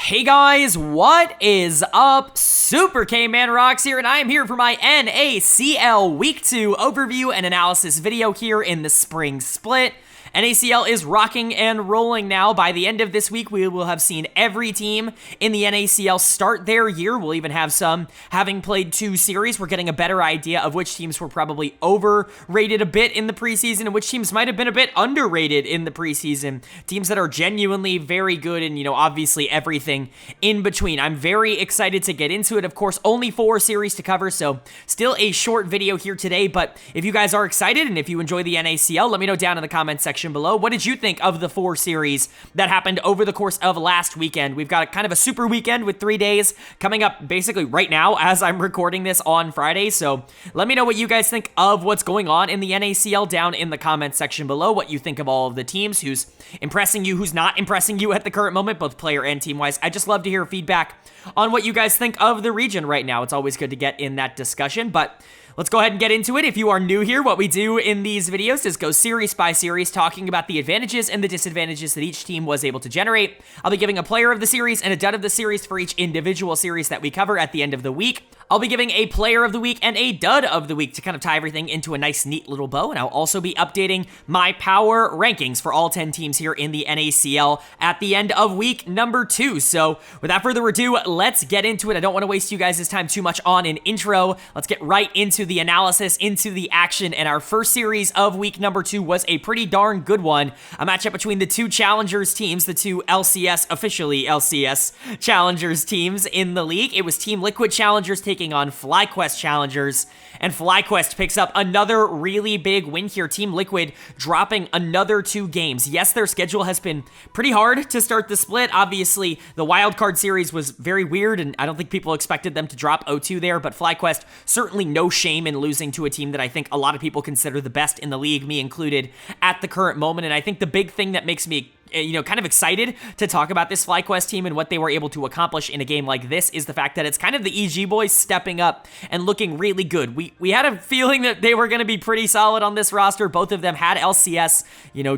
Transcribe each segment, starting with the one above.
Hey guys, what is up? Super K-Man Rocks here, and I am here for my NACL Week 2 overview and analysis video here in the spring split. NACL is rocking and rolling now. By the end of this week, we will have seen every team in the NACL start their year. We'll even have some having played 2 series. We're getting a better idea of which teams were probably overrated a bit in the preseason and which teams might have been a bit underrated in the preseason. Teams that are genuinely very good and, obviously everything in between. I'm very excited to get into it. Of course, only 4 series to cover, so still a short video here today. But if you guys are excited and if you enjoy the NACL, let me know down in the comments section below. What did you think of the 4 series that happened over the course of last weekend? We've got kind of a super weekend with 3 days coming up basically right now as I'm recording this on Friday. So let me know what you guys think of what's going on in the NACL down in the comments section below. What you think of all of the teams, who's impressing you, who's not impressing you at the current moment, both player and team-wise. I just love to hear feedback on what you guys think of the region right now. It's always good to get in that discussion, but let's go ahead and get into it. If you are new here, what we do in these videos is go series by series, talking about the advantages and the disadvantages that each team was able to generate. I'll be giving a player of the series and a dud of the series for each individual series that we cover at the end of the week. I'll be giving a player of the week and a dud of the week to kind of tie everything into a nice, neat little bow. And I'll also be updating my power rankings for all 10 teams here in the NACL at the end of week number 2. So without further ado, let's get into it. I don't want to waste you guys' time too much on an intro. Let's get right into the analysis, into the action. And our first series of week number 2 was a pretty darn good one. A matchup between the 2 Challengers teams, the 2 LCS, officially LCS Challengers teams in the league. It was Team Liquid Challengers taking on FlyQuest Challengers, and FlyQuest picks up another really big win here. Team Liquid dropping another 2 games. Yes, their schedule has been pretty hard to start the split. Obviously, the Wildcard series was very weird, and I don't think people expected them to drop 0-2 there, but FlyQuest, certainly no shame in losing to a team that I think a lot of people consider the best in the league, me included, at the current moment. And I think the big thing that makes me kind of excited to talk about this FlyQuest team and what they were able to accomplish in a game like this is the fact that it's kind of the EG boys stepping up and looking really good. We had a feeling that they were going to be pretty solid on this roster. Both of them had LCS,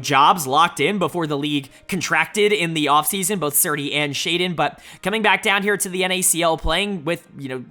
jobs locked in before the league contracted in the offseason, both Surdy and Shaden. But coming back down here to the NACL, playing with,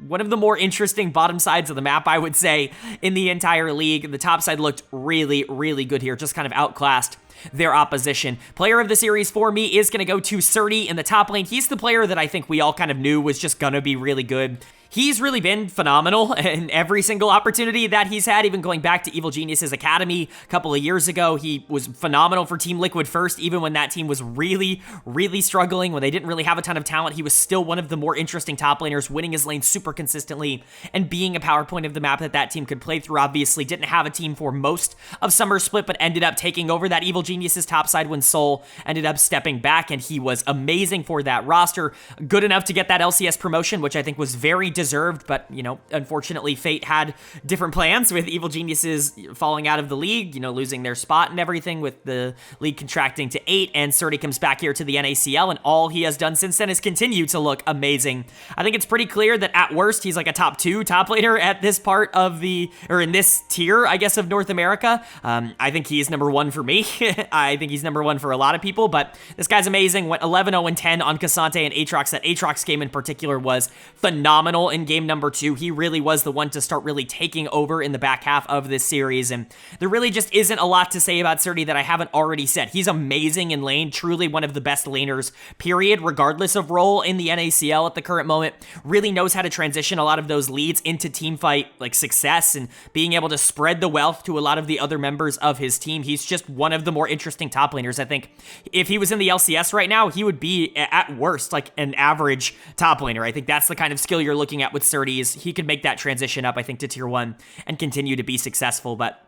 one of the more interesting bottom sides of the map, I would say, in the entire league. The top side looked really, really good here, just kind of outclassed their opposition. Player of the series for me is going to go to Surdy in the top lane. He's the player that I think we all kind of knew was just going to be really good. He's really been phenomenal in every single opportunity that he's had, even going back to Evil Genius's Academy a couple of years ago. He was phenomenal for Team Liquid first, even when that team was really, really struggling, when they didn't really have a ton of talent. He was still one of the more interesting top laners, winning his lane super consistently and being a power point of the map that team could play through. Obviously, didn't have a team for most of Summer Split, but ended up taking over that Evil Genius's top side when Soul ended up stepping back, and he was amazing for that roster. Good enough to get that LCS promotion, which I think was very deserved, but, unfortunately, fate had different plans with Evil Geniuses falling out of the league, losing their spot and everything, with the league contracting to 8, and Surdy comes back here to the NACL, and all he has done since then is continue to look amazing. I think it's pretty clear that at worst, he's like a top 2 top laner at this part of in this tier, I guess, of North America. I think he's number 1 for me. I think he's number 1 for a lot of people, but this guy's amazing. Went 11-0-10 on Cassante and Aatrox. That Aatrox game in particular was phenomenal in game number 2. He really was the one to start really taking over in the back half of this series, and there really just isn't a lot to say about Surdy that I haven't already said. He's amazing in lane, truly one of the best laners, period, regardless of role in the NACL at the current moment. Really knows how to transition a lot of those leads into teamfight success and being able to spread the wealth to a lot of the other members of his team. He's just one of the more interesting top laners. I think if he was in the LCS right now, he would be at worst like an average top laner. I think that's the kind of skill you're looking at with Surdy. He could make that transition up, I think, to tier 1 and continue to be successful. But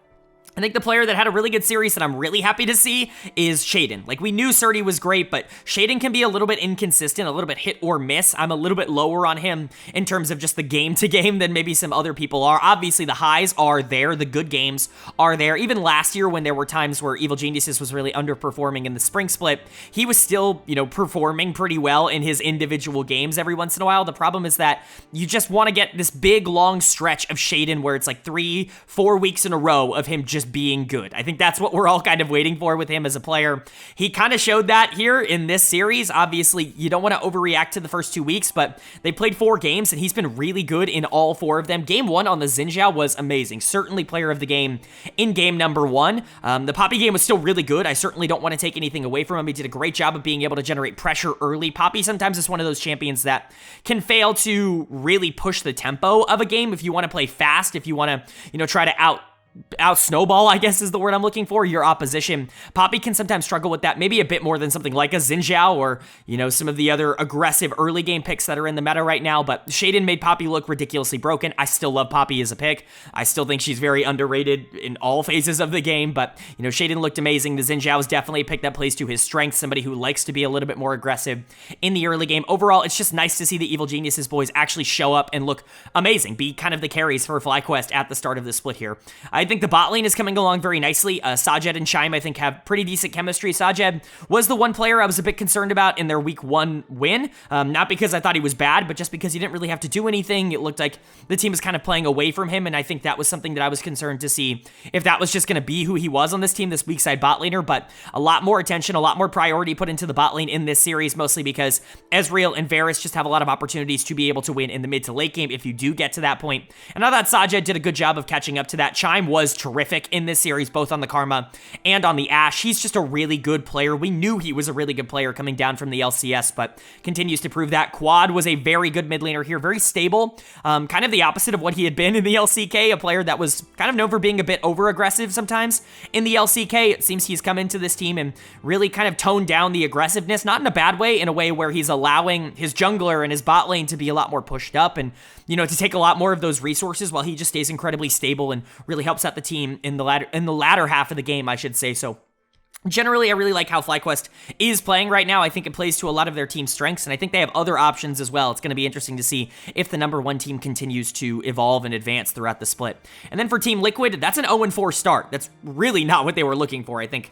I think the player that had a really good series that I'm really happy to see is Shaden. We knew Surdy was great, but Shaden can be a little bit inconsistent, a little bit hit or miss. I'm a little bit lower on him in terms of just the game-to-game than maybe some other people are. Obviously, the highs are there. The good games are there. Even last year when there were times where Evil Geniuses was really underperforming in the spring split, he was still, performing pretty well in his individual games every once in a while. The problem is that you just want to get this big, long stretch of Shaden where it's 3-4 weeks in a row of him just just being good. I think that's what we're all kind of waiting for with him as a player. He kind of showed that here in this series. Obviously, you don't want to overreact to the first 2 weeks, but they played 4 games, and he's been really good in all 4 of them. Game 1 on the Xin Zhao was amazing. Certainly player of the game in game number 1. The Poppy game was still really good. I certainly don't want to take anything away from him. He did a great job of being able to generate pressure early. Poppy sometimes is one of those champions that can fail to really push the tempo of a game if you want to play fast, if you want to, try to out snowball, I guess is the word I'm looking for, your opposition. Poppy can sometimes struggle with that, maybe a bit more than something like a Xin Zhao or, some of the other aggressive early game picks that are in the meta right now, but Shaden made Poppy look ridiculously broken. I still love Poppy as a pick. I still think she's very underrated in all phases of the game, but, Shaden looked amazing. The Xin Zhao is definitely a pick that plays to his strengths, somebody who likes to be a little bit more aggressive in the early game. Overall, it's just nice to see the Evil Geniuses boys actually show up and look amazing, be kind of the carries for FlyQuest at the start of the split here. I think the bot lane is coming along very nicely. Sajed and Chime, I think, have pretty decent chemistry. Sajed was the one player I was a bit concerned about in their week 1 win. Not because I thought he was bad, but just because he didn't really have to do anything. It looked like the team was kind of playing away from him, and I think that was something that I was concerned to see if that was just going to be who he was on this team, this weak side bot laner, but a lot more attention, a lot more priority put into the bot lane in this series, mostly because Ezreal and Varus just have a lot of opportunities to be able to win in the mid to late game if you do get to that point. And I thought Sajed did a good job of catching up to that. Chime was terrific in this series, both on the Karma and on the Ashe. He's just a really good player. We knew he was a really good player coming down from the LCS, but continues to prove that. Quad was a very good mid laner here, very stable, kind of the opposite of what he had been in the LCK, a player that was kind of known for being a bit over-aggressive sometimes in the LCK. It seems he's come into this team and really kind of toned down the aggressiveness, not in a bad way, in a way where he's allowing his jungler and his bot lane to be a lot more pushed up and, to take a lot more of those resources while he just stays incredibly stable and really helps out the team in the latter half of the game, I should say. So generally, I really like how FlyQuest is playing right now. I think it plays to a lot of their team's strengths, and I think they have other options as well. It's going to be interesting to see if the number 1 team continues to evolve and advance throughout the split. And then for Team Liquid, that's an 0-4 start. That's really not what they were looking for, I think,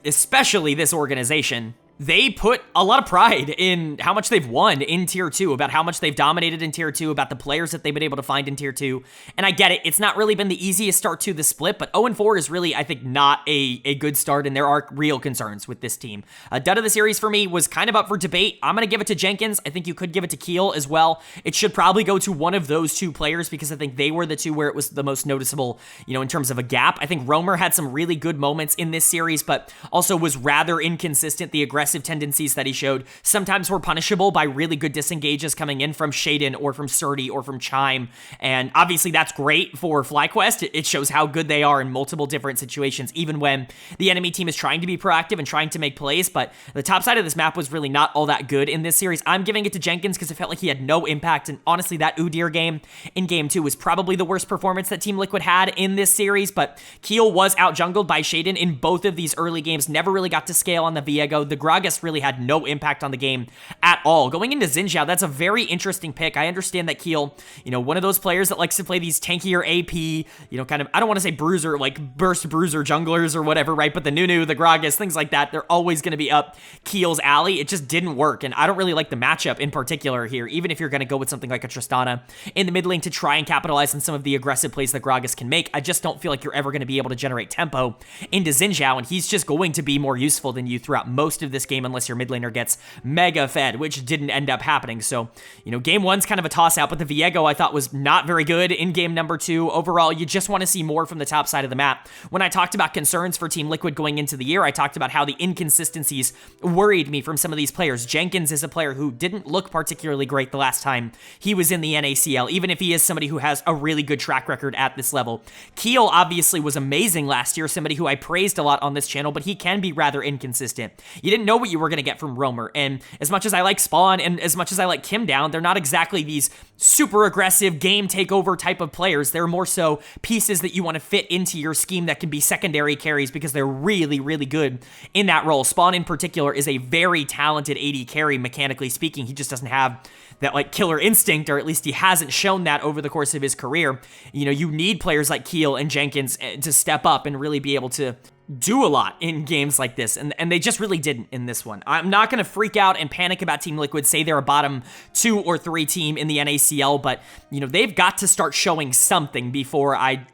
especially this organization. They put a lot of pride in how much they've won in Tier 2, about how much they've dominated in Tier 2, about the players that they've been able to find in Tier 2. And I get it, it's not really been the easiest start to the split, but 0-4 is really, I think, not a good start, and there are real concerns with this team. Dud of the series for me was kind of up for debate. I'm going to give it to Jenkins. I think you could give it to Keel as well. It should probably go to one of those 2 players because I think they were the 2 where it was the most noticeable, in terms of a gap. I think Roamer had some really good moments in this series, but also was rather inconsistent. The aggressive tendencies that he showed sometimes were punishable by really good disengages coming in from Shaden or from Surdy or from Chime. And obviously that's great for FlyQuest. It shows how good they are in multiple different situations, even when the enemy team is trying to be proactive and trying to make plays. But the top side of this map was really not all that good in this series. I'm giving it to Jenkins because it felt like he had no impact. And honestly, that Udyr game in game 2 was probably the worst performance that Team Liquid had in this series. But Keel was out-jungled by Shaden in both of these early games. Never really got to scale on the Viego. The Gragas really had no impact on the game at all. Going into Xin Zhao, that's a very interesting pick. I understand that Keel, one of those players that likes to play these tankier AP, kind of, I don't want to say bruiser, like burst bruiser junglers or whatever, right? But the Nunu, the Gragas, things like that, they're always going to be up Keel's alley. It just didn't work, and I don't really like the matchup in particular here, even if you're going to go with something like a Tristana in the mid lane to try and capitalize on some of the aggressive plays that Gragas can make. I just don't feel like you're ever going to be able to generate tempo into Xin Zhao, and he's just going to be more useful than you throughout most of this game unless your mid laner gets mega fed, which didn't end up happening. So, game 1's kind of a toss-out, but the Viego I thought was not very good in game number 2. Overall, you just want to see more from the top side of the map. When I talked about concerns for Team Liquid going into the year, I talked about how the inconsistencies worried me from some of these players. Jenkins is a player who didn't look particularly great the last time he was in the NACL, even if he is somebody who has a really good track record at this level. Keel obviously was amazing last year, somebody who I praised a lot on this channel, but he can be rather inconsistent. You didn't know what you were going to get from Roamer, and as much as I like Spawn and as much as I like Kim Down, they're not exactly these super aggressive game takeover type of players. They're more so pieces that you want to fit into your scheme that can be secondary carries because they're really, really good in that role. Spawn in particular is a very talented AD carry, mechanically speaking. He just doesn't have that like killer instinct, or at least he hasn't shown that over the course of his career. You need players like Keel and Jenkins to step up and really be able to do a lot in games like this, and they just really didn't in this one. I'm not going to freak out and panic about Team Liquid, say they're a bottom 2 or 3 team in the NACL, but, they've got to start showing something before I,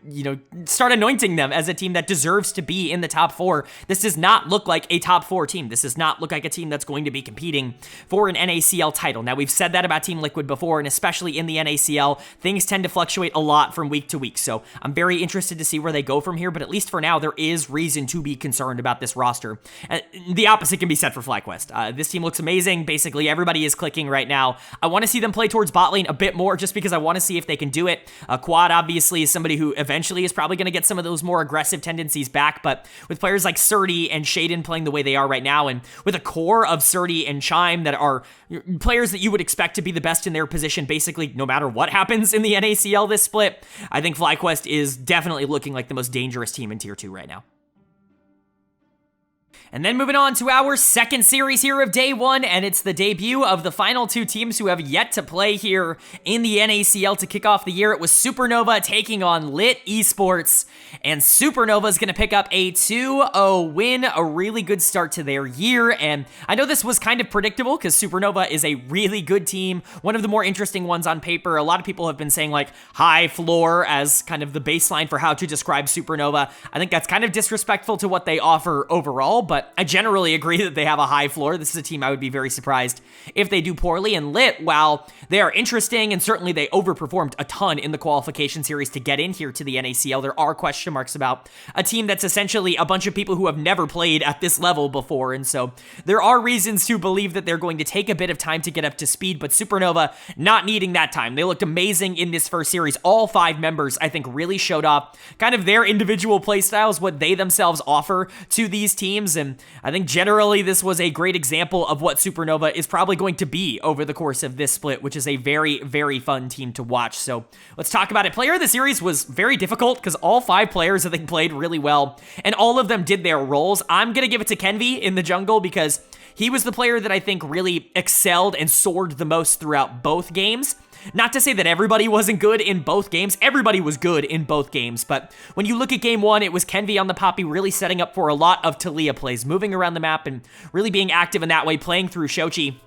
start anointing them as a team that deserves to be in the top 4. This does not look like a top 4 team. This does not look like a team that's going to be competing for an NACL title. Now, we've said that about Team Liquid before, and especially in the NACL, things tend to fluctuate a lot from week to week, so I'm very interested to see where they go from here, but at least for now, there is reason to be concerned about this roster. The opposite can be said for FlyQuest. This team looks amazing. Basically, everybody is clicking right now. I want to see them play towards bot lane a bit more just because I want to see if they can do it. Quad, obviously, is somebody who eventually is probably going to get some of those more aggressive tendencies back, but with players like Surdy and Shaden playing the way they are right now, and with a core of Surdy and Chime that are players that you would expect to be the best in their position, basically no matter what happens in the NACL this split, I think FlyQuest is definitely looking like the most dangerous team in Tier 2 right now. And then moving on to our second series here of day 1, and it's the debut of the final 2 teams who have yet to play here in the NACL to kick off the year. It was Supernova taking on LiT Esports, and Supernova is going to pick up a 2-0 win, a really good start to their year, and I know this was kind of predictable because Supernova is a really good team, one of the more interesting ones on paper. A lot of people have been saying like high floor as kind of the baseline for how to describe Supernova. I think that's kind of disrespectful to what they offer overall, but I generally agree that they have a high floor. This is a team I would be very surprised if they do poorly. And LiT, while they are interesting, and certainly they overperformed a ton in the qualification series to get in here to the NACL, there are question marks about a team that's essentially a bunch of people who have never played at this level before. And so there are reasons to believe that they're going to take a bit of time to get up to speed, but Supernova not needing that time. They looked amazing in this first series. All 5 members, I think, really showed off kind of their individual play styles, what they themselves offer to these teams. And I think generally this was a great example of what Supernova is probably going to be over the course of this split, which is a very, very fun team to watch. So let's talk about it. Player of the series was very difficult because all 5 players, I think, played really well, and all of them did their roles. I'm going to give it to Kenvi in the jungle because he was the player that I think really excelled and soared the most throughout both games. Not to say that everybody wasn't good in both games. Everybody was good in both games. But when you look at game 1, it was Kenvi on the Poppy really setting up for a lot of Talia plays, moving around the map and really being active in that way, playing through Shochi.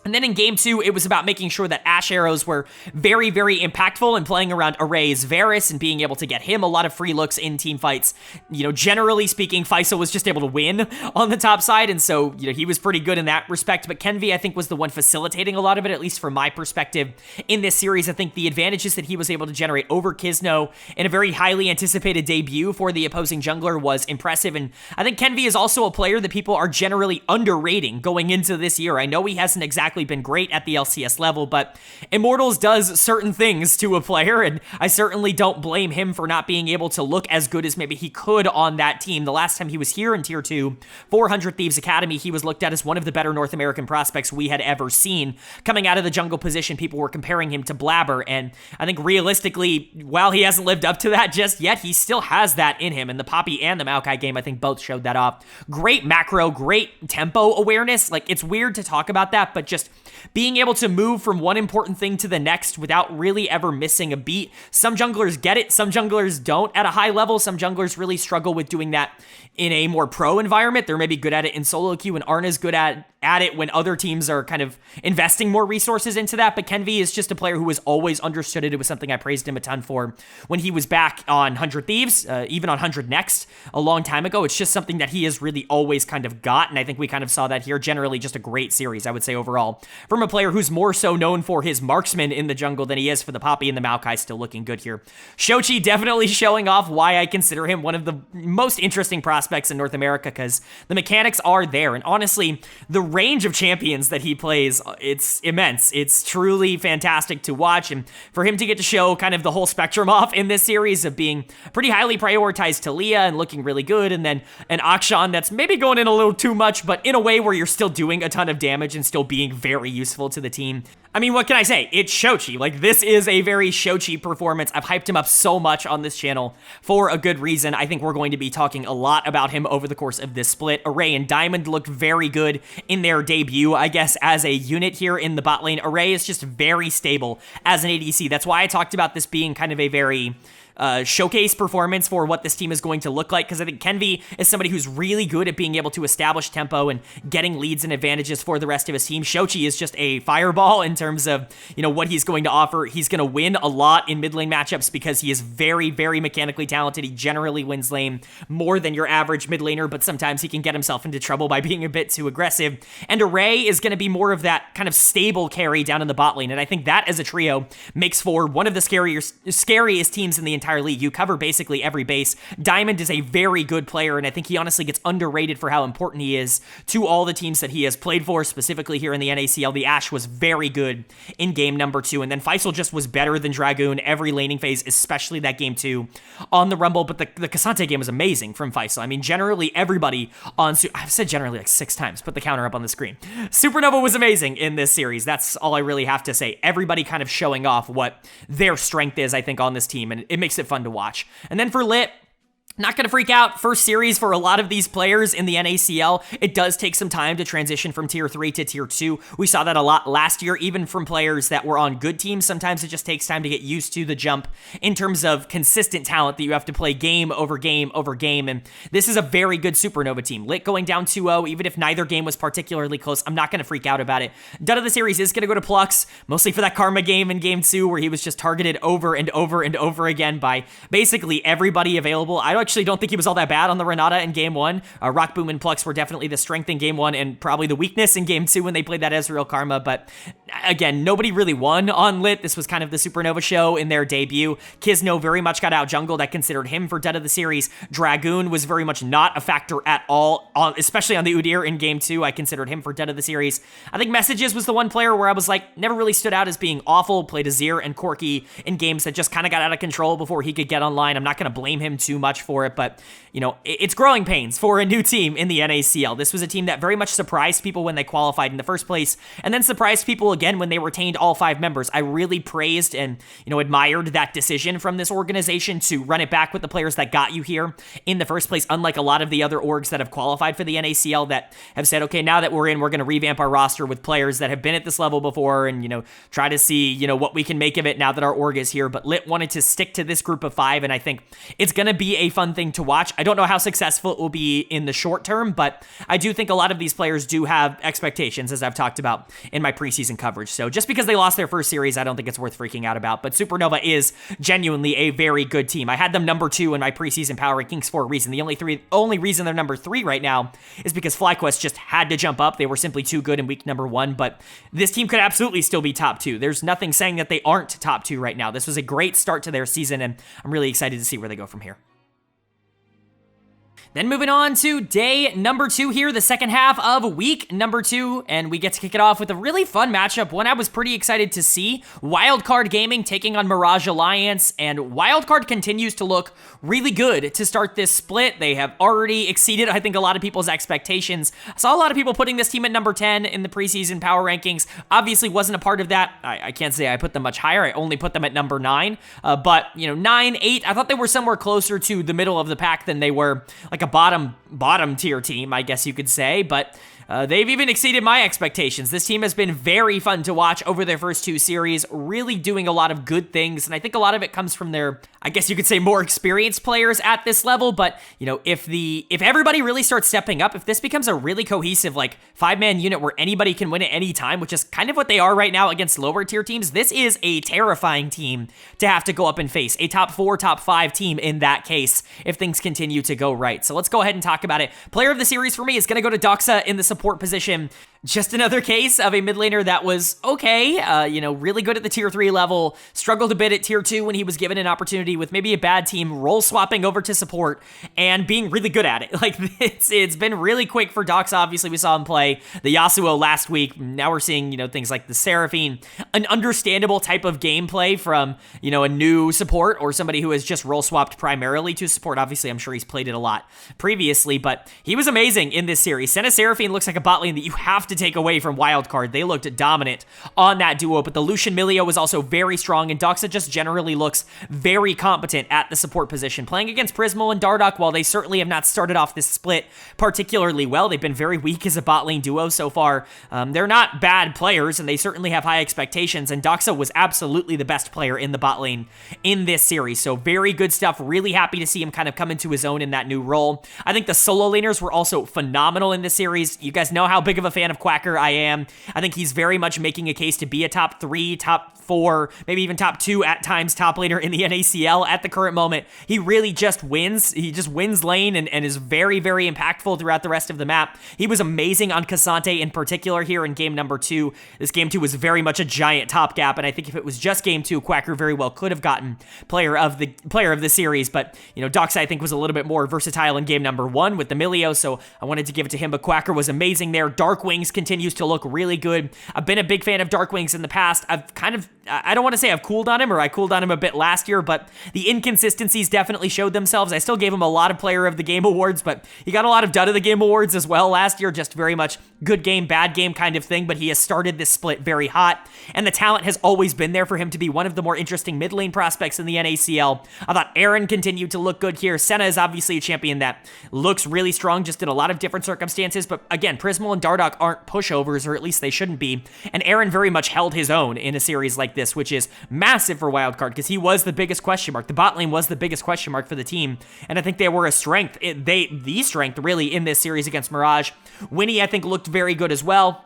And then in game 2, it was about making sure that Ash arrows were very, very impactful and playing around Array's Varus and being able to get him a lot of free looks in team fights. Generally speaking, Faisal was just able to win on the top side, and so, he was pretty good in that respect. But Kenvi, I think, was the one facilitating a lot of it, at least from my perspective in this series. I think the advantages that he was able to generate over Kisno in a very highly anticipated debut for the opposing jungler was impressive, and I think Kenvi is also a player that people are generally underrating going into this year. I know he hasn't exactly been great at the LCS level, but Immortals does certain things to a player, and I certainly don't blame him for not being able to look as good as maybe he could on that team. The last time he was here in Tier 2 for 100 Thieves Academy, he was looked at as one of the better North American prospects we had ever seen. Coming out of the jungle position, people were comparing him to Blabber, and I think realistically, while he hasn't lived up to that just yet, he still has that in him, and the Poppy and the Maokai game, I think, both showed that off. Great macro, great tempo awareness. Like, it's weird to talk about that, but just being able to move from one important thing to the next without really ever missing a beat. Some junglers get it, some junglers don't at a high level. Some junglers really struggle with doing that in a more pro environment. They're maybe good at it in solo queue, and Arna's good at it when other teams are kind of investing more resources into that. But Kenvi is just a player who has always understood it. It was something I praised him a ton for when he was back on 100 Thieves, even on 100 Next a long time ago. It's just something that he has really always kind of got, and I think we kind of saw that here. Generally just a great series, I would say, overall, from a player who's more so known for his marksman in the jungle than he is for the Poppy, and the Maokai still looking good here. Shochi definitely showing off why I consider him one of the most interesting prospects in North America, because the mechanics are there, and honestly, the range of champions that he plays, it's immense. It's truly fantastic to watch, and for him to get to show kind of the whole spectrum off in this series of being pretty highly prioritized Talia and looking really good, and then an Akshan that's maybe going in a little too much, but in a way where you're still doing a ton of damage and still being very useful to the team. I mean, what can I say? It's Shochi. Like, this is a very Shochi performance. I've hyped him up so much on this channel for a good reason. I think we're going to be talking a lot about him over the course of this split. Array and Diamond looked very good in their debut, I guess, as a unit here in the bot lane. Array is just very stable as an ADC. That's why I talked about this being kind of a very showcase performance for what this team is going to look like, because I think Kenvi is somebody who's really good at being able to establish tempo and getting leads and advantages for the rest of his team. Shochi is just a fireball in terms of, what he's going to offer. He's going to win a lot in mid lane matchups because he is very, very mechanically talented. He generally wins lane more than your average mid laner, but sometimes he can get himself into trouble by being a bit too aggressive. And Array is going to be more of that kind of stable carry down in the bot lane, and I think that as a trio makes for one of the scariest teams in the entire league. You cover basically every base. Diamond is a very good player, and I think he honestly gets underrated for how important he is to all the teams that he has played for, specifically here in the NACL. The Ashe was very good in game number 2, and then Faisal just was better than Dragoon every laning phase, especially that game 2 on the Rumble, but the Cassante game was amazing from Faisal. I mean, generally everybody on... I've said generally like 6 times, put the counter up on the screen. Supernova was amazing in this series. That's all I really have to say. Everybody kind of showing off what their strength is, I think, on this team, and it makes it fun to watch. And then for LiT, not going to freak out. First series for a lot of these players in the NACL. It does take some time to transition from tier 3 to tier 2. We saw that a lot last year, even from players that were on good teams. Sometimes it just takes time to get used to the jump in terms of consistent talent that you have to play game over game over game. And this is a very good Supernova team. LiT going down 2-0, even if neither game was particularly close, I'm not going to freak out about it. Dud of the series is going to go to Plux, mostly for that Karma game in game 2, where he was just targeted over and over and over again by basically everybody available. I actually don't think he was all that bad on the Renata in game 1. Rock Boom and Plux were definitely the strength in game 1 and probably the weakness in game 2 when they played that Ezreal Karma, but again, nobody really won on LiT. This was kind of the Supernova show in their debut. Kizno very much got out jungled. I considered him for dead of the series. Dragoon was very much not a factor at all, especially on the Udyr in game 2. I considered him for dead of the series. I think Messages was the one player where I was like, never really stood out as being awful. Played Azir and Corki in games that just kind of got out of control before he could get online. I'm not going to blame him too much for it, but it's growing pains for a new team in the NACL. This was a team that very much surprised people when they qualified in the first place, and then surprised people again when they retained all 5 members. I really praised and, admired that decision from this organization to run it back with the players that got you here in the first place, unlike a lot of the other orgs that have qualified for the NACL that have said, okay, now that we're in, we're going to revamp our roster with players that have been at this level before and, try to see, what we can make of it now that our org is here. But LiT wanted to stick to this group of 5, and I think it's going to be a fun thing to watch. I don't know how successful it will be in the short term, but I do think a lot of these players do have expectations, as I've talked about in my preseason coverage. So just because they lost their first series, I don't think it's worth freaking out about. But Supernova is genuinely a very good team. I had them number 2 in my preseason power rankings for a reason. The only reason they're number 3 right now is because FlyQuest just had to jump up. They were simply too good in week number 1, but this team could absolutely still be top 2. There's nothing saying that they aren't top 2 right now. This was a great start to their season, and I'm really excited to see where they go from here. Then moving on to day number 2 here, the second half of week number 2, and we get to kick it off with a really fun matchup, one I was pretty excited to see. Wildcard Gaming taking on Mirage Alliance, and Wildcard continues to look really good to start this split. They have already exceeded, I think, a lot of people's expectations. I saw a lot of people putting this team at number 10 in the preseason power rankings. Obviously wasn't a part of that. I can't say I put them much higher. I only put them at number 9, but 9, 8, I thought they were somewhere closer to the middle of the pack than they were like a bottom tier team, I guess you could say, but they've even exceeded my expectations. This team has been very fun to watch over their first 2 series, really doing a lot of good things, and I think a lot of it comes from their, I guess you could say, more experienced players at this level. But if everybody really starts stepping up, if this becomes a really cohesive 5-man unit where anybody can win at any time, which is kind of what they are right now against lower tier teams, this is a terrifying team to have to go up and face. A top 4, top 5 team in that case, if things continue to go right. So let's go ahead and talk about it. Player of the series for me is going to go to Doxa in the support position. Just another case of a mid laner that was okay, really good at the tier 3 level, struggled a bit at tier 2 when he was given an opportunity with maybe a bad team, role swapping over to support and being really good at it. It's been really quick for Doxa. Obviously, we saw him play the Yasuo last week. Now we're seeing, things like the Seraphine, an understandable type of gameplay from, a new support or somebody who has just role swapped primarily to support. Obviously, I'm sure he's played it a lot previously, but he was amazing in this series. Senna Seraphine looks like a bot lane that you have have to take away from Wildcard. They looked dominant on that duo, but the Lucian Milio was also very strong, and Doxa just generally looks very competent at the support position. Playing against Prismal and Dardoch, while they certainly have not started off this split particularly well, they've been very weak as a bot lane duo so far. They're not bad players, and they certainly have high expectations, and Doxa was absolutely the best player in the bot lane in this series, so very good stuff. Really happy to see him kind of come into his own in that new role. I think the solo laners were also phenomenal in this series. You guys know how big of a fan of Quacker I am. I think he's very much making a case to be a top 3, top 4, maybe even top 2 at times top laner in the NACL at the current moment. He really just wins. He just wins lane and is very, very impactful throughout the rest of the map. He was amazing on Cassante in particular here in game number 2. This game 2 was very much a giant top gap, and I think if it was just game 2, Quacker very well could have gotten player of the series, but you know, Doxa I think was a little bit more versatile in game number 1 with the Milio, so I wanted to give it to him, but Quacker was amazing there. Dark Wings continues to look really good. I've been a big fan of Dark Wings in the past. I don't want to say I've cooled on him, or I cooled on him a bit last year, but the inconsistencies definitely showed themselves. I still gave him a lot of player of the game awards, but he got a lot of dud of the game awards as well last year, just very much good game, bad game kind of thing, but he has started this split very hot, and the talent has always been there for him to be one of the more interesting mid lane prospects in the NACL. I thought Aaron continued to look good here. Senna is obviously a champion that looks really strong just in a lot of different circumstances, but again, Prismal and Dardoch aren't pushovers, or at least they shouldn't be, and Aaron very much held his own in a series like this, which is massive for Wildcard, because he was the biggest question mark. The bot lane was the biggest question mark for the team, and I think they were a strength, the strength really in this series against Mirage. Winnie, I think, looked very good as well.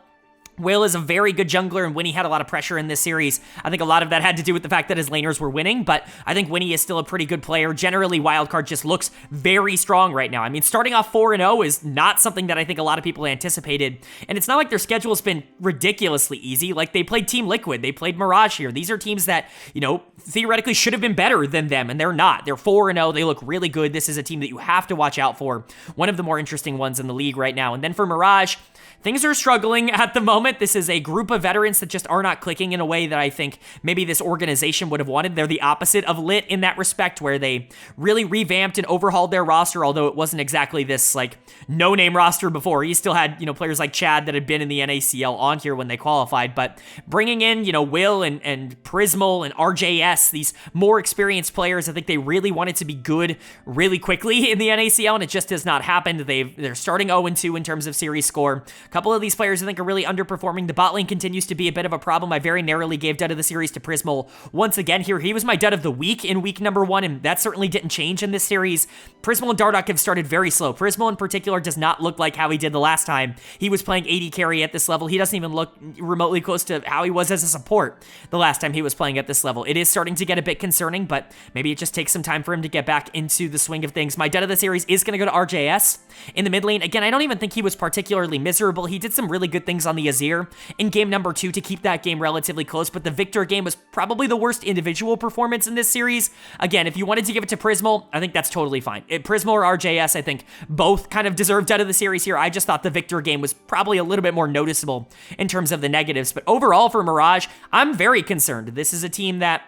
Will is a very good jungler, and Winnie had a lot of pressure in this series. I think a lot of that had to do with the fact that his laners were winning, but I think Winnie is still a pretty good player. Generally, Wildcard just looks very strong right now. I mean, starting off 4-0 is not something that I think a lot of people anticipated, and it's not like their schedule's been ridiculously easy. Like, they played Team Liquid, they played Mirage here. These are teams that, you know, theoretically should have been better than them, and they're not. They're 4-0, they look really good. This is a team that you have to watch out for. One of the more interesting ones in the league right now. And then for Mirage, things are struggling at the moment. This is a group of veterans that just are not clicking in a way that I think maybe this organization would have wanted. They're the opposite of LiT in that respect, where they really revamped and overhauled their roster, although it wasn't exactly this, like, no-name roster before. You still had, you know, players like Chad that had been in the NACL on here when they qualified, but bringing in, you know, Will and Prismal and RJS, these more experienced players, I think they really wanted to be good really quickly in the NACL, and it just has not happened. They're starting 0-2 in terms of series score. A couple of these players I think are really underperforming. The bot lane continues to be a bit of a problem. I very narrowly gave dud of the series to Prismal once again here. He was my dud of the week in week number 1, and that certainly didn't change in this series. Prismal and Dardoch have started very slow. Prismal in particular does not look like how he did the last time he was playing AD carry at this level. He doesn't even look remotely close to how he was as a support the last time he was playing at this level. It is starting to get a bit concerning, but maybe it just takes some time for him to get back into the swing of things. My dud of the series is going to go to RJS in the mid lane. Again, I don't even think he was particularly miserable. He did some really good things on the Azir in game number 2 to keep that game relatively close, but the Victor game was probably the worst individual performance in this series. Again, if you wanted to give it to Prismal, I think that's totally fine. Prismal or RJS, I think both kind of deserved out of the series here. I just thought the Victor game was probably a little bit more noticeable in terms of the negatives, but overall for Mirage, I'm very concerned. This is a team that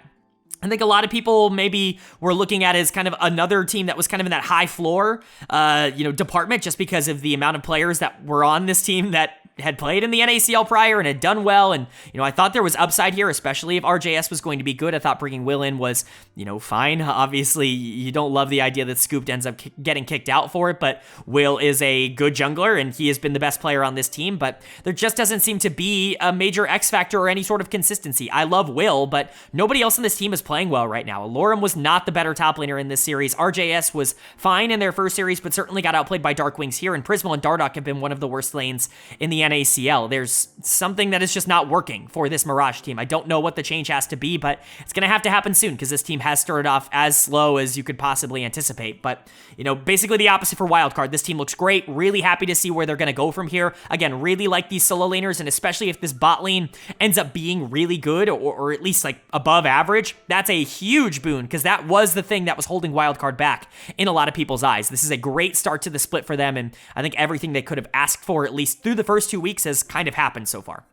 I think a lot of people maybe were looking at as kind of another team that was kind of in that high floor, department, just because of the amount of players that were on this team that had played in the NACL prior and had done well. And, you know, I thought there was upside here, especially if RJS was going to be good. I thought bringing Will in was, you know, fine. Obviously, you don't love the idea that Scooped ends up getting kicked out for it, but Will is a good jungler and he has been the best player on this team, but there just doesn't seem to be a major X factor or any sort of consistency. I love Will, but nobody else on this team is playing well right now. Alorum was not the better top laner in this series. RJS was fine in their first series, but certainly got outplayed by Dark Wings here, and Prismal and Dardoch have been one of the worst lanes in the NACL. There's something that is just not working for this Mirage team. I don't know what the change has to be, but it's going to have to happen soon because this team has started off as slow as you could possibly anticipate. But, you know, basically the opposite for Wildcard. This team looks great. Really happy to see where they're going to go from here. Again, really like these solo laners, and especially if this bot lane ends up being really good or at least like above average, that's a huge boon because that was the thing that was holding Wildcard back in a lot of people's eyes. This is a great start to the split for them, and I think everything they could have asked for, at least through the first 2 weeks, has kind of happened so far.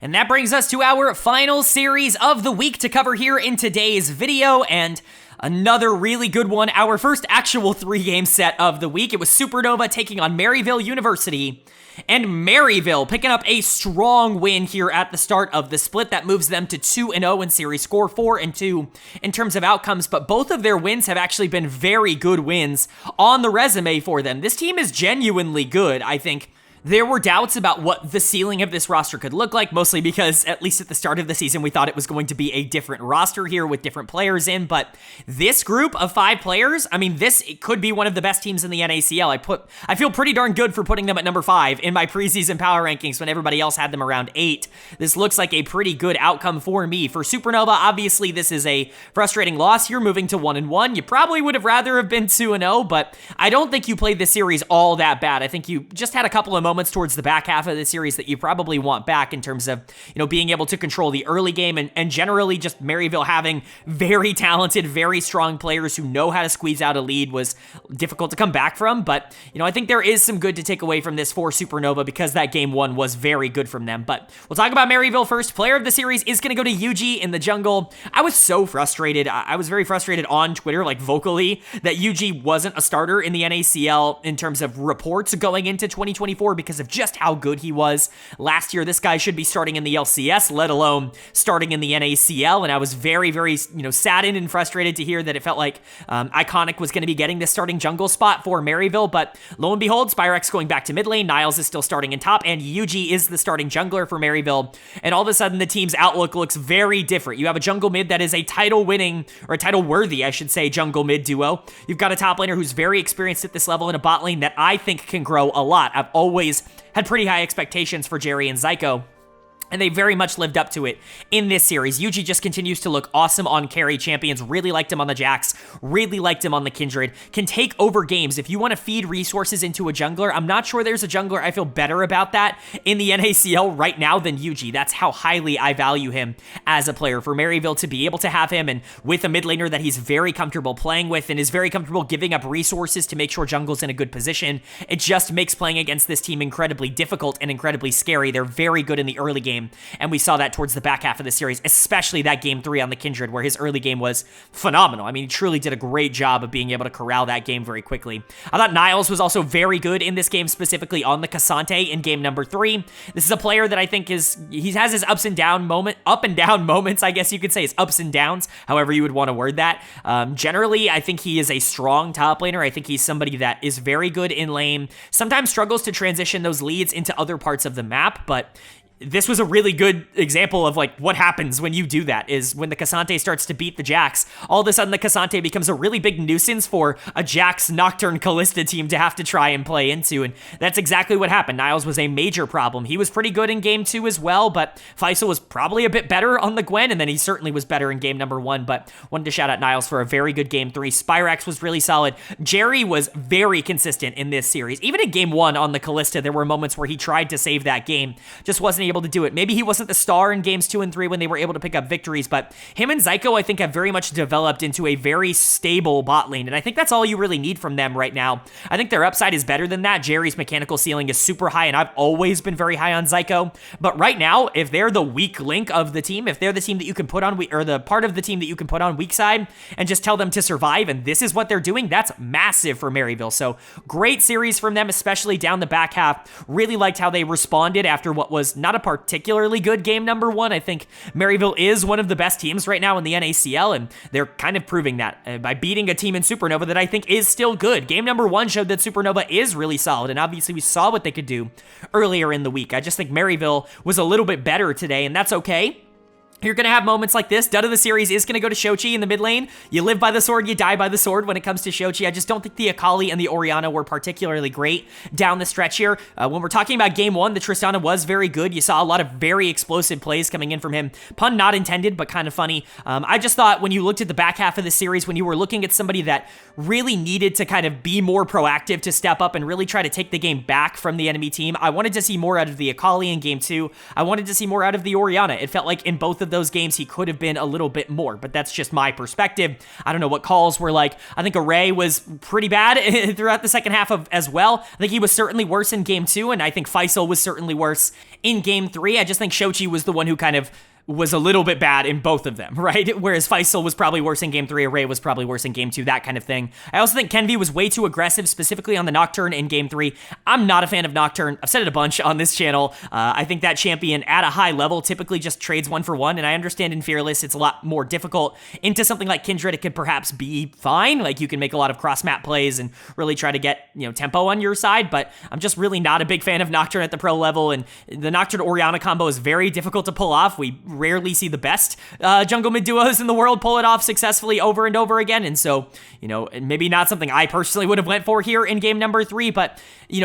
And that brings us to our final series of the week to cover here in today's video, and another really good one, our first actual 3-game set of the week. It was Supernova taking on Maryville University, and Maryville picking up a strong win here at the start of the split that moves them to 2-0 in series score, 4-2 in terms of outcomes, but both of their wins have actually been very good wins on the resume for them. This team is genuinely good, I think. There were doubts about what the ceiling of this roster could look like, mostly because, at least at the start of the season, we thought it was going to be a different roster here with different players in, but this group of 5 players, I mean, it could be one of the best teams in the NACL. I feel pretty darn good for putting them at number 5 in my preseason power rankings when everybody else had them around 8. This looks like a pretty good outcome for me. For Supernova, obviously, this is a frustrating loss here, moving to 1-1. You probably would have rather have been 2-0, but I don't think you played this series all that bad. I think you just had a couple of moments towards the back half of the series that you probably want back in terms of, being able to control the early game and generally just Maryville having very talented, very strong players who know how to squeeze out a lead was difficult to come back from. But, I think there is some good to take away from this for Supernova because that game 1 was very good from them. But we'll talk about Maryville first. Player of the series is going to go to UG in the jungle. I was so frustrated. I was very frustrated on Twitter, vocally, that UG wasn't a starter in the NACL in terms of reports going into 2024 because of just how good he was last year. This guy should be starting in the LCS, let alone starting in the NACL, and I was very, very, saddened and frustrated to hear that it felt like Iconic was going to be getting this starting jungle spot for Maryville, but lo and behold, Spyrex going back to mid lane, Niles is still starting in top, and UG is the starting jungler for Maryville, and all of a sudden the team's outlook looks very different. You have a jungle mid that is a title-winning, or a title-worthy, I should say, jungle mid duo. You've got a top laner who's very experienced at this level, and a bot lane that I think can grow a lot. I've always had pretty high expectations for Jerry and Zyko, and they very much lived up to it in this series. UG just continues to look awesome on carry champions. Really liked him on the Jax. Really liked him on the Kindred. Can take over games. If you want to feed resources into a jungler, I'm not sure there's a jungler I feel better about that in the NACL right now than UG. That's how highly I value him as a player. For Maryville to be able to have him and with a mid laner that he's very comfortable playing with and is very comfortable giving up resources to make sure jungle's in a good position, it just makes playing against this team incredibly difficult and incredibly scary. They're very good in the early game. And we saw that towards the back half of the series, especially that game 3 on the Kindred, where his early game was phenomenal. I mean, he truly did a great job of being able to corral that game very quickly. I thought Niles was also very good in this game, specifically on the Cassante in game number 3. This is a player that I think he has his up and down moments, I guess you could say, his ups and downs, however you would want to word that. Generally, I think he is a strong top laner. I think he's somebody that is very good in lane, sometimes struggles to transition those leads into other parts of the map, but this was a really good example of what happens when you do that, is when the Cassante starts to beat the Jax, all of a sudden the Cassante becomes a really big nuisance for a Jax Nocturne Callista team to have to try and play into, and that's exactly what happened. Niles was a major problem. He was pretty good in game 2 as well, but Faisal was probably a bit better on the Gwen, and then he certainly was better in game number 1, but wanted to shout out Niles for a very good game 3. Spyrex was really solid. Jerry was very consistent in this series. Even in game 1 on the Callista, there were moments where he tried to save that game, just wasn't able to do it. Maybe he wasn't the star in games 2 and 3 when they were able to pick up victories, but him and Zyko, I think, have very much developed into a very stable bot lane, and I think that's all you really need from them right now. I think their upside is better than that. Jerry's mechanical ceiling is super high, and I've always been very high on Zyko, but right now, if they're the weak link of the team, if they're the team that you can put on, or the part of the team that you can put on weak side, and just tell them to survive, and this is what they're doing, that's massive for Maryville. So, great series from them, especially down the back half. Really liked how they responded after what was not a particularly good game number 1. I think Maryville is one of the best teams right now in the NACL, and they're kind of proving that by beating a team in Supernova that I think is still good. Game number 1 showed that Supernova is really solid, and obviously we saw what they could do earlier in the week. I just think Maryville was a little bit better today, and that's okay. You're going to have moments like this. Dud of the series is going to go to Shochi in the mid lane. You live by the sword, you die by the sword when it comes to Shochi. I just don't think the Akali and the Orianna were particularly great down the stretch here. When we're talking about game 1, the Tristana was very good. You saw a lot of very explosive plays coming in from him. Pun not intended, but kind of funny. I just thought when you looked at the back half of the series, when you were looking at somebody that really needed to kind of be more proactive, to step up and really try to take the game back from the enemy team, I wanted to see more out of the Akali in game 2. I wanted to see more out of the Orianna. It felt like in both of of those games, he could have been a little bit more, but that's just my perspective. I don't know what calls were like. I think Array was pretty bad throughout the second half as well. I think he was certainly worse in game 2, and I think Faisal was certainly worse in game 3. I just think Shochi was the one who kind of was a little bit bad in both of them, right? Whereas Faisal was probably worse in game 3, Array was probably worse in game 2, that kind of thing. I also think Kenvi was way too aggressive, specifically on the Nocturne in game 3. I'm not a fan of Nocturne. I've said it a bunch on this channel. I think that champion at a high level typically just trades 1-for-1, and I understand in Fearless it's a lot more difficult. Into something like Kindred, it could perhaps be fine. Like, you can make a lot of cross-map plays and really try to get, tempo on your side, but I'm just really not a big fan of Nocturne at the pro level, and the Nocturne-Orianna combo is very difficult to pull off. We rarely see the best jungle mid duos in the world pull it off successfully over and over again, and so, maybe not something I personally would have went for here in game number 3, but,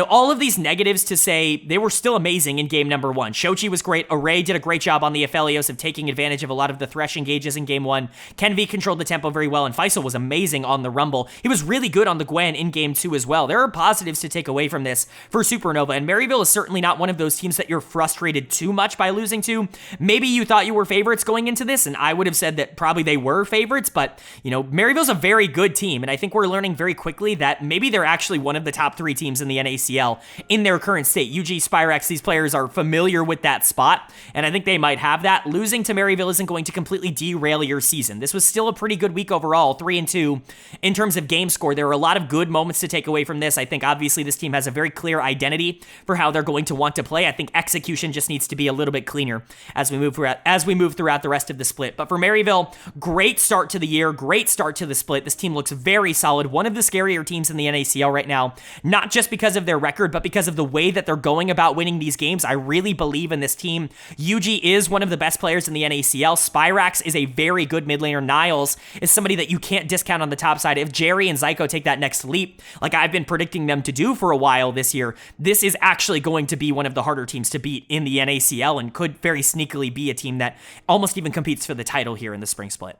all of these negatives to say they were still amazing in game number 1. Shochi was great. Array did a great job on the Aphelios of taking advantage of a lot of the Thresh engages in game 1. Kenvi controlled the tempo very well, and Faisal was amazing on the Rumble. He was really good on the Gwen in game 2 as well. There are positives to take away from this for Supernova, and Maryville is certainly not one of those teams that you're frustrated too much by losing to. Maybe you thought you were favorites going into this, and I would have said that probably they were favorites, but, Maryville's a very good team, and I think we're learning very quickly that maybe they're actually one of the top 3 teams in the NACL in their current state. UG, Spyrex, these players are familiar with that spot, and I think they might have that. Losing to Maryville isn't going to completely derail your season. This was still a pretty good week overall, 3-2 in terms of game score. There are a lot of good moments to take away from this. I think obviously this team has a very clear identity for how they're going to want to play. I think execution just needs to be a little bit cleaner as we move throughout the rest of the split. But for Maryville, great start to the year, great start to the split. This team looks very solid, one of the scarier teams in the NACL right now, not just because of their record, but because of the way that they're going about winning these games. I really believe in this team. UG is one of the best players in the NACL. Spyrax is a very good mid laner. Niles is somebody that you can't discount on the top side. If Jerry and Zyko take that next leap, like I've been predicting them to do for a while this year, this is actually going to be one of the harder teams to beat in the NACL and could very sneakily be a team that almost even competes for the title here in the spring split.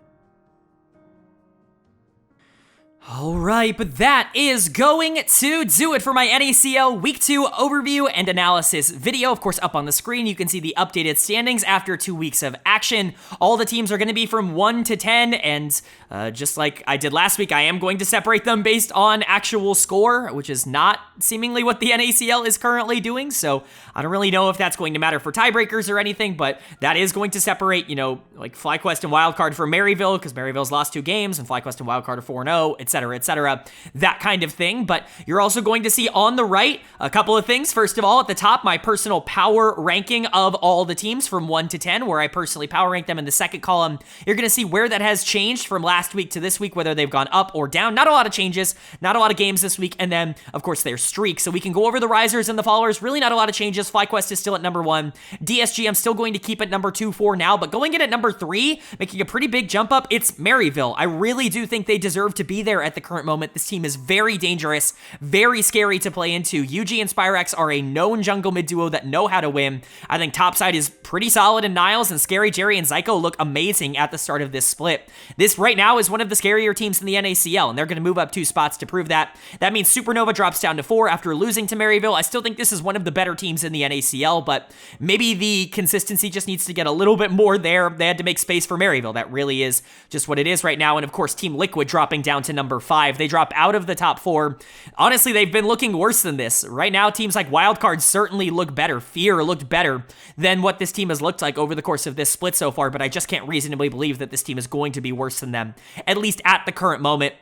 Alright, but that is going to do it for my NACL Week 2 overview and analysis video. Of course, up on the screen, you can see the updated standings after 2 weeks of action. All the teams are going to be from 1 to 10, and just like I did last week, I am going to separate them based on actual score, which is not seemingly what the NACL is currently doing, so I don't really know if that's going to matter for tiebreakers or anything, but that is going to separate, like FlyQuest and Wildcard from Maryville, because Maryville's lost 2 games, and FlyQuest and Wildcard are 4-0, etc., that kind of thing. But you're also going to see on the right a couple of things. First of all, at the top, my personal power ranking of all the teams from 1 to 10, where I personally power rank them. In the second column, you're going to see where that has changed from last week to this week, whether they've gone up or down. Not a lot of changes, not a lot of games this week, and then, of course, their streaks. So we can go over the risers and the followers. Really not a lot of changes. FlyQuest is still at number 1. DSG, I'm still going to keep at number 2 for now, but going in at number 3, making a pretty big jump up, it's Maryville. I really do think they deserve to be there at the current moment. This team is very dangerous, very scary to play into. UG and Spyrex are a known jungle mid duo that know how to win. I think topside is pretty solid in Niles, and Scary, Jerry, and Zyko look amazing at the start of this split. This right now is one of the scarier teams in the NACL, and they're going to move up 2 spots to prove that. That means Supernova drops down to 4 after losing to Maryville. I still think this is one of the better teams in the NACL, but maybe the consistency just needs to get a little bit more there. They had to make space for Maryville. That really is just what it is right now. And of course, Team Liquid dropping down to number 5. They drop out of the top 4. Honestly, they've been looking worse than this. Right now, teams like Wildcard certainly look better. Fear looked better than what this team has looked like over the course of this split so far, but I just can't reasonably believe that this team is going to be worse than them, at least at the current moment.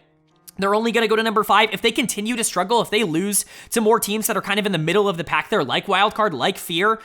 They're only going to go to number 5. If they continue to struggle, if they lose to more teams that are kind of in the middle of the pack there, like Wildcard, like Fear,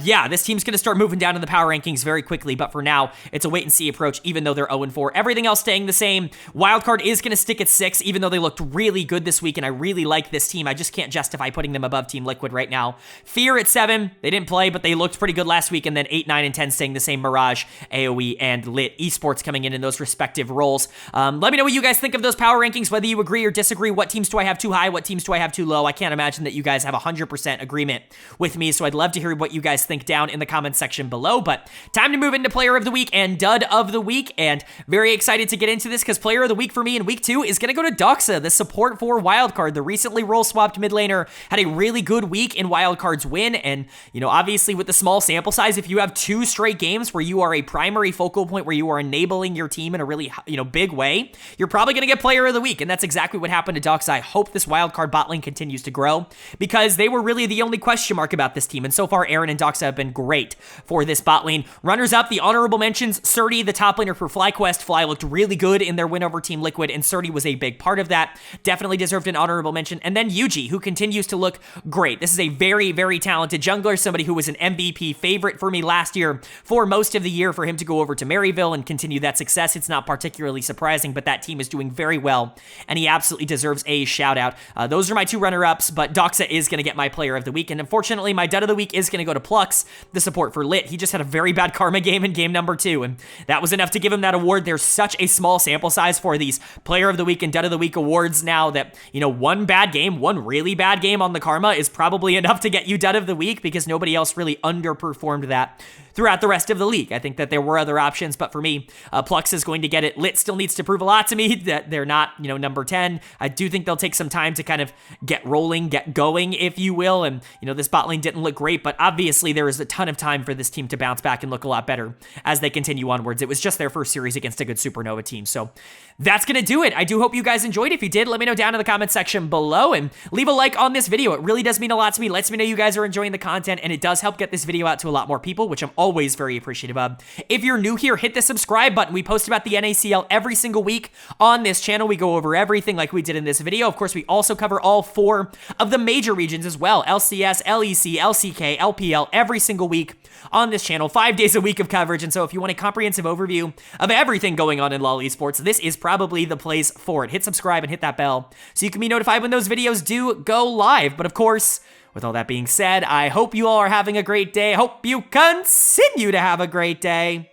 yeah, this team's going to start moving down in the power rankings very quickly. But for now, it's a wait-and-see approach, even though they're 0-4. Everything else staying the same. Wildcard is going to stick at 6, even though they looked really good this week, and I really like this team. I just can't justify putting them above Team Liquid right now. Fear at 7. They didn't play, but they looked pretty good last week. And then 8, 9, and 10 staying the same. Mirage, AoE, and LiT Esports coming in those respective roles. Let me know what you guys think of those power rankings rankings, whether you agree or disagree. What teams do I have too high? What teams do I have too low? I can't imagine that you guys have 100% agreement with me, so I'd love to hear what you guys think down in the comments section below. But time to move into player of the week and dud of the week, and very excited to get into this because player of the week for me in week 2 is going to go to Doxa, the support for Wildcard. The recently role swapped mid laner had a really good week in Wildcard's win, and obviously with the small sample size, if you have 2 straight games where you are a primary focal point, where you are enabling your team in a really big way, you're probably going to get player of the week, and that's exactly what happened to Doxa. I hope this Wildcard bot lane continues to grow because they were really the only question mark about this team, and so far Aaron and Doxa have been great for this bot lane. Runners up, the honorable mentions, Surdy, the top laner for FlyQuest. Fly looked really good in their win over Team Liquid, and Surdy was a big part of that. Definitely deserved an honorable mention. And then Yuji, who continues to look great. This is a very, very talented jungler, somebody who was an MVP favorite for me last year for most of the year. For him to go over to Maryville and continue that success, it's not particularly surprising, but that team is doing very well, and he absolutely deserves a shout out. Those are my 2 runner-ups, but Doxa is going to get my player of the week, and unfortunately my dud of the week is going to go to Plux, the support for LiT. He just had a very bad karma game in game number 2, and that was enough to give him that award. There's such a small sample size for these player of the week and dud of the week awards now that, one bad game, one really bad game on the karma is probably enough to get you dud of the week, because nobody else really underperformed that throughout the rest of the league. I think that there were other options, but for me, Plux is going to get it. LiT still needs to prove a lot to me that they're not, number 10. I do think they'll take some time to kind of get rolling, get going, if you will, and, this bot lane didn't look great, but obviously there is a ton of time for this team to bounce back and look a lot better as they continue onwards. It was just their first series against a good Supernova team, so that's going to do it. I do hope you guys enjoyed. If you did, let me know down in the comment section below, and leave a like on this video. It really does mean a lot to me. Lets me know you guys are enjoying the content, and it does help get this video out to a lot more people, which I'm always very appreciative of. If you're new here, hit the subscribe button. We post about the NACL every single week on this channel. We go over everything like we did in this video. Of course, we also cover all 4 of the major regions as well: LCS, LEC, LCK, LPL, every single week on this channel, 5 days a week of coverage. And so if you want a comprehensive overview of everything going on in LiT Esports, this is probably the place for it. Hit subscribe and hit that bell so you can be notified when those videos do go live. But of course, with all that being said, I hope you all are having a great day. I hope you continue to have a great day,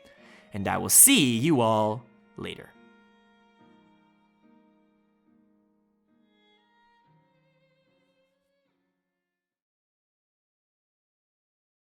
and I will see you all later.